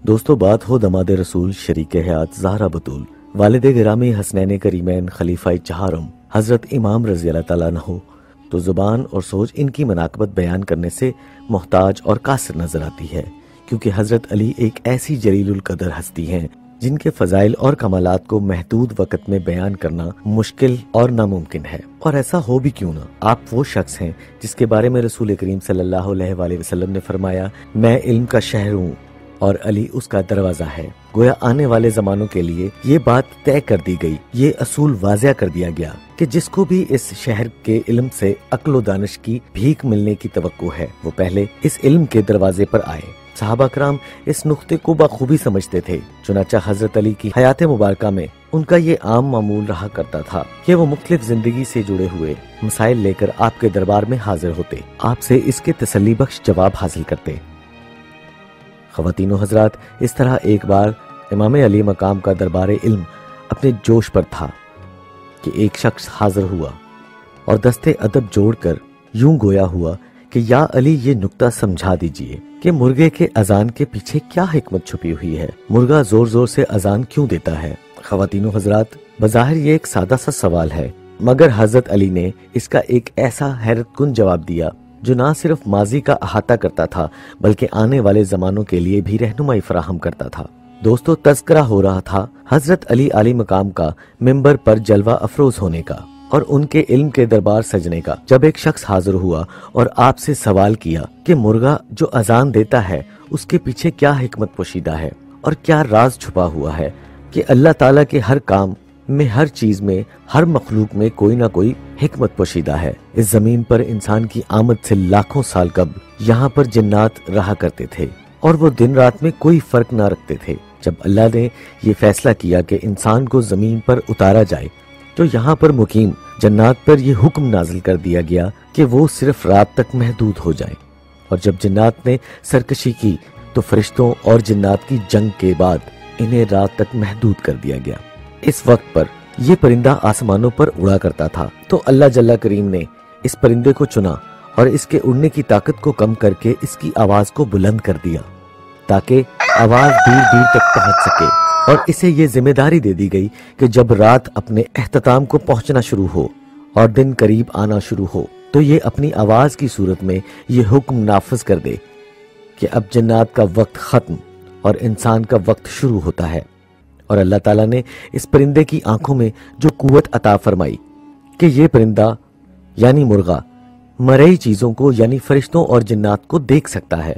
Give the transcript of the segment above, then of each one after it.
دوستو، بات ہو دماد رسول شریک حیات زہرا بطول والد گرامی حسنین کریمین خلیفہ چہارم حضرت امام رضی اللہ تعالیٰ عنہ، تو زبان اور سوچ ان کی مناقبت بیان کرنے سے محتاج اور قاصر نظر آتی ہے، کیونکہ حضرت علی ایک ایسی جلیل القدر ہستی ہیں جن کے فضائل اور کمالات کو محدود وقت میں بیان کرنا مشکل اور ناممکن ہے۔ اور ایسا ہو بھی کیوں نہ، آپ وہ شخص ہیں جس کے بارے میں رسول کریم صلی اللہ علیہ وآلہ وسلم نے فرمایا، میں علم کا شہر ہوں اور علی اس کا دروازہ ہے۔ گویا آنے والے زمانوں کے لیے یہ بات طے کر دی گئی، یہ اصول واضح کر دیا گیا کہ جس کو بھی اس شہر کے علم سے عقل و دانش کی بھیک ملنے کی توقع ہے، وہ پہلے اس علم کے دروازے پر آئے۔ صحابہ کرام اس نقطے کو بخوبی سمجھتے تھے، چنانچہ حضرت علی کی حیات مبارکہ میں ان کا یہ عام معمول رہا کرتا تھا کہ وہ مختلف زندگی سے جڑے ہوئے مسائل لے کر آپ کے دربار میں حاضر ہوتے، آپ سے اس کے تسلی بخش جواب حاصل کرتے۔ خواتین و حضرات، اس طرح ایک بار امام علی مقام کا دربار علم اپنے جوش پر تھا کہ ایک شخص حاضر ہوا اور دستے ادب جوڑ کر یوں گویا ہوا کہ یا علی، یہ نکتہ سمجھا دیجئے کہ مرغے کے اذان کے پیچھے کیا حکمت چھپی ہوئی ہے؟ مرغا زور زور سے اذان کیوں دیتا ہے؟ خواتین و حضرات، بظاہر یہ ایک سادہ سا سوال ہے، مگر حضرت علی نے اس کا ایک ایسا حیرت کن جواب دیا جو نہ صرف ماضی کا احاطہ کرتا تھا بلکہ آنے والے زمانوں کے لیے بھی رہنمائی فراہم کرتا تھا۔ دوستو، تذکرہ ہو رہا تھا حضرت علی علی مقام کا ممبر پر جلوہ افروز ہونے کا اور ان کے علم کے دربار سجنے کا، جب ایک شخص حاضر ہوا اور آپ سے سوال کیا کہ مرغا جو اذان دیتا ہے اس کے پیچھے کیا حکمت پوشیدہ ہے اور کیا راز چھپا ہوا ہے کہ اللہ تعالیٰ کے ہر کام میں، ہر چیز میں، ہر مخلوق میں کوئی نہ کوئی حکمت پوشیدہ ہے۔ اس زمین پر انسان کی آمد سے لاکھوں سال قبل یہاں پر جنات رہا کرتے تھے اور وہ دن رات میں کوئی فرق نہ رکھتے تھے۔ جب اللہ نے یہ فیصلہ کیا کہ انسان کو زمین پر اتارا جائے تو یہاں پر مقیم جنات پر یہ حکم نازل کر دیا گیا کہ وہ صرف رات تک محدود ہو جائیں، اور جب جنات نے سرکشی کی تو فرشتوں اور جنات کی جنگ کے بعد انہیں رات تک محدود کر دیا گیا۔ اس وقت پر یہ پرندہ آسمانوں پر اڑا کرتا تھا، تو اللہ جل کریم نے اس پرندے کو چنا اور اس کے اڑنے کی طاقت کو کم کر کے اس کی آواز کو بلند کر دیا تاکہ آواز دور دور تک پہنچ سکے، اور اسے یہ ذمہ داری دے دی گئی کہ جب رات اپنے اختتام کو پہنچنا شروع ہو اور دن قریب آنا شروع ہو تو یہ اپنی آواز کی صورت میں یہ حکم نافذ کر دے کہ اب جنات کا وقت ختم اور انسان کا وقت شروع ہوتا ہے۔ اور اللہ تعالیٰ نے اس پرندے کی آنکھوں میں جو قوت عطا فرمائی کہ یہ پرندہ یعنی مرغا مرئی چیزوں کو یعنی فرشتوں اور جنات کو دیکھ سکتا ہے۔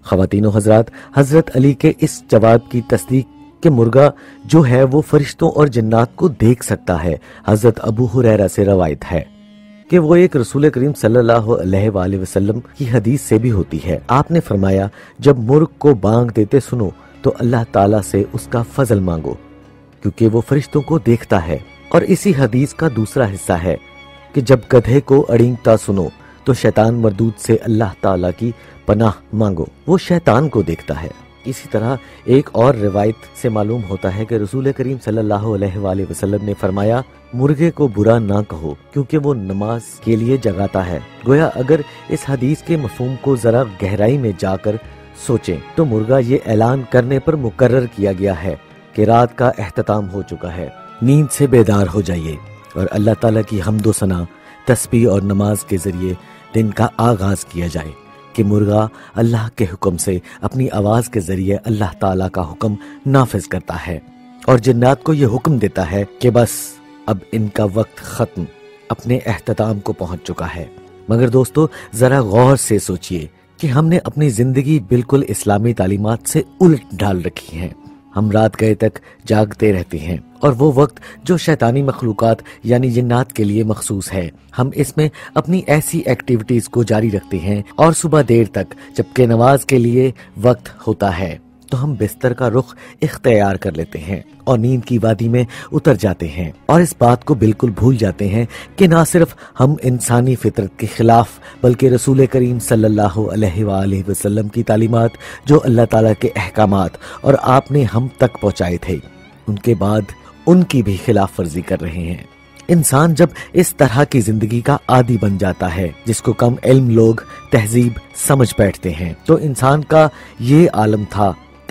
خواتین و حضرات، حضرت علی کے اس جواب کی تصدیق کہ مرغا جو ہے وہ فرشتوں اور جنات کو دیکھ سکتا ہے، حضرت ابو ہریرہ سے روایت ہے کہ وہ ایک رسول کریم صلی اللہ علیہ وآلہ وسلم کی حدیث سے بھی ہوتی ہے۔ آپ نے فرمایا، جب مرغ کو بانگ دیتے سنو تو اللہ تعالیٰ سے اس کا فضل مانگو کیونکہ وہ فرشتوں کو دیکھتا ہے۔ اور اسی حدیث کا دوسرا حصہ ہے کہ جب گدھے کو اڑینگتا سنو تو شیطان مردود سے اللہ تعالیٰ کی پناہ مانگو، وہ شیطان کو دیکھتا ہے۔ اسی طرح ایک اور روایت سے معلوم ہوتا ہے کہ رسول کریم صلی اللہ علیہ وآلہ وسلم نے فرمایا، مرغے کو برا نہ کہو کیونکہ وہ نماز کے لیے جگاتا ہے۔ گویا اگر اس حدیث کے مفہوم کو ذرا گہرائی میں جا کر سوچیں تو مرغا یہ اعلان کرنے پر مقرر کیا گیا ہے کہ رات کا اختتام ہو چکا ہے، نیند سے بیدار ہو جائیے اور اللہ تعالیٰ کی حمد و ثنا، تسبیح اور نماز کے ذریعے دن کا آغاز کیا جائے کہ مرغا اللہ کے حکم سے اپنی آواز کے ذریعے اللہ تعالیٰ کا حکم نافذ کرتا ہے اور جنات کو یہ حکم دیتا ہے کہ بس اب ان کا وقت ختم، اپنے اختتام کو پہنچ چکا ہے۔ مگر دوستو، ذرا غور سے سوچئے کہ ہم نے اپنی زندگی بالکل اسلامی تعلیمات سے الٹ ڈال رکھی ہے۔ ہم رات گئے تک جاگتے رہتے ہیں اور وہ وقت جو شیطانی مخلوقات یعنی جنات کے لیے مخصوص ہے، ہم اس میں اپنی ایسی ایکٹیویٹیز کو جاری رکھتے ہیں، اور صبح دیر تک جبکہ نماز کے لیے وقت ہوتا ہے تو ہم بستر کا رخ اختیار کر لیتے ہیں اور نیند کی وادی میں اتر جاتے ہیں، اور اس بات کو بالکل بھول جاتے ہیں کہ نہ صرف ہم انسانی فطرت کے خلاف بلکہ رسول کریم صلی اللہ علیہ وآلہ وسلم کی تعلیمات، جو اللہ تعالیٰ کے احکامات اور آپ نے ہم تک پہنچائے تھے، ان کے بعد ان کی بھی خلاف ورزی کر رہے ہیں۔ انسان جب اس طرح کی زندگی کا عادی بن جاتا ہے جس کو کم علم لوگ تہذیب سمجھ بیٹھتے ہیں، تو انسان کا یہ عالم تھا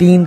3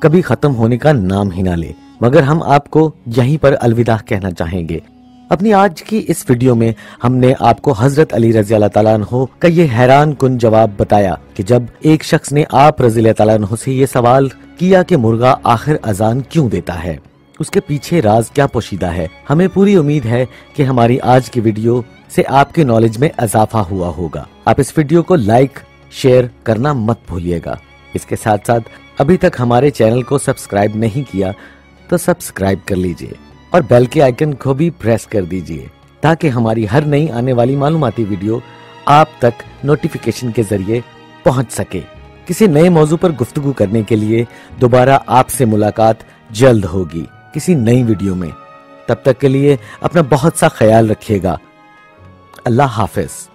کبھی ختم ہونے کا نام ہی نہ لے، مگر ہم آپ کو یہیں پر الوداع کہنا چاہیں گے۔ اپنی آج کی اس ویڈیو میں ہم نے آپ کو حضرت علی رضی اللہ تعالیٰ عنہ کا یہ حیران کن جواب بتایا کہ جب ایک شخص نے آپ رضی اللہ تعالیٰ عنہ سے یہ سوال کیا کہ مرغا آخر اذان کیوں دیتا ہے، اس کے پیچھے راز کیا پوشیدہ ہے۔ ہمیں پوری امید ہے کہ ہماری آج کی ویڈیو سے آپ کے نالج میں اضافہ ہوا ہوگا۔ آپ اس ویڈیو کو لائک شیئر کرنا مت بھولیے گا۔ اس کے ساتھ ساتھ ابھی تک ہمارے چینل کو سبسکرائب نہیں کیا تو سبسکرائب کر لیجئے اور بیل کے آئیکن کو بھی پریس کر دیجئے تاکہ ہماری ہر نئی آنے والی معلوماتی ویڈیو آپ تک نوٹیفیکیشن کے ذریعے پہنچ سکے۔ کسی نئے موضوع پر گفتگو کرنے کے لیے دوبارہ آپ سے ملاقات جلد ہوگی کسی نئی ویڈیو میں۔ تب تک کے لیے اپنا بہت سا خیال رکھیے گا۔ اللہ حافظ۔